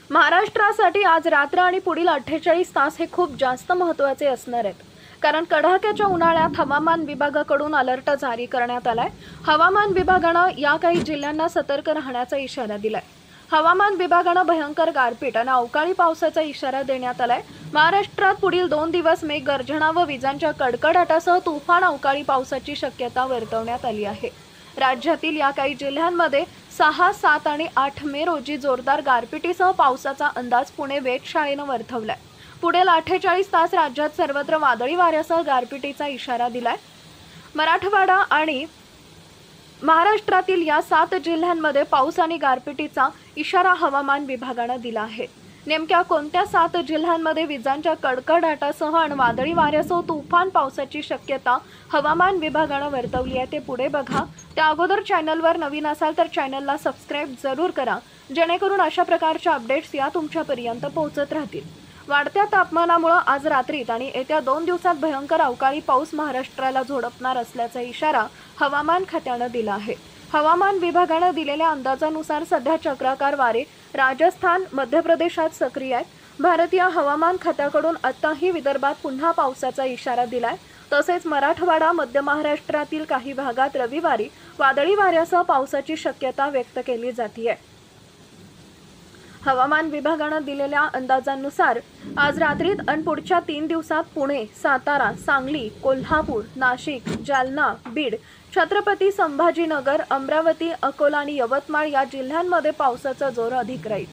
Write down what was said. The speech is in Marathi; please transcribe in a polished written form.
महाराष्ट्रासाठी आज रात्र आणि पुढील 48 तास हे खूप जास्त महत्त्वाचे असणार आहेत. कारण कडाक्याच्या उन्हाळ्यात हवामान विभागाकडून अलर्ट जारी करण्यात आलाय. हवामान विभागानं या काही जिल्ह्यांना सतर्क राहण्याचा इशारा दिलाय. हवामान विभागानं भयंकर गारपीट आणि अवकाळी पावसाचा इशारा देण्यात आलाय. महाराष्ट्रात पुढील 2 दिवस मेघगर्जना व विजांच्या कडकडाटासह तुफान अवकाळी पावसाची शक्यता वर्तवण्यात आली आहे. राज्यातील या काही जिल्ह्यांमध्ये 6, 7 आणि 8 मे रोजी जोरदार गारपिटीसह पावसाचा अंदाज पुणे वेधशाळेनं वर्तवलाय. पुढील 48 तास राज्यात सर्वत्र वादळी वाऱ्यासह गारपिटीचा इशारा दिलाय. मराठवाडा आणि महाराष्ट्रातील या 7 जिल्ह्यांमध्ये पाऊस आणि गारपिटीचा इशारा हवामान विभागानं दिला आहे. नेमक्या कोणत्या 7 जिल्ह्यांमध्ये विजांच्या कडकडाटासह आणि वादळी वाऱ्यासह तुफान पावसाची शक्यता हवामान विभागानं वर्तवली आहे ते पुढे बघा. त्या अगोदर चॅनलवर नवीन असाल तर चॅनलला सबस्क्राईब जरूर करा, जेणेकरून अशा प्रकारच्या अपडेट्स या तुमच्यापर्यंत पोहोचत राहतील. वाढत्या तापमानामुळे आज रात्रीत आणि येत्या 2 दिवसात भयंकर अवकाळी पाऊस महाराष्ट्राला झोडपणार असल्याचा इशारा हवामान खात्यानं दिला आहे. हवामान विभागानं दिलेल्या अंदाजानुसार सध्या चक्राकार वारे राजस्थान, मध्य प्रदेशात सक्रिय आहेत. भारतीय हवामान खात्याकडून आताही विदर्भात पुन्हा पावसाचा इशारा दिलाय. तसेच मराठवाडा, मध्य महाराष्ट्रातील काही भागात रविवारी वादळी वाऱ्यासह पावसाची शक्यता व्यक्त केली जाते. हवामान विभागानं दिलेल्या अंदाजानुसार आज रात्रीत आणि पुढच्या 3 दिवसात पुणे, सातारा, सांगली, कोल्हापूर, नाशिक, जालना, बीड, छत्रपती संभाजीनगर, अमरावती, अकोला आणि यवतमाळ या जिल्ह्यांमध्ये पावसाचा जोर अधिक राहील.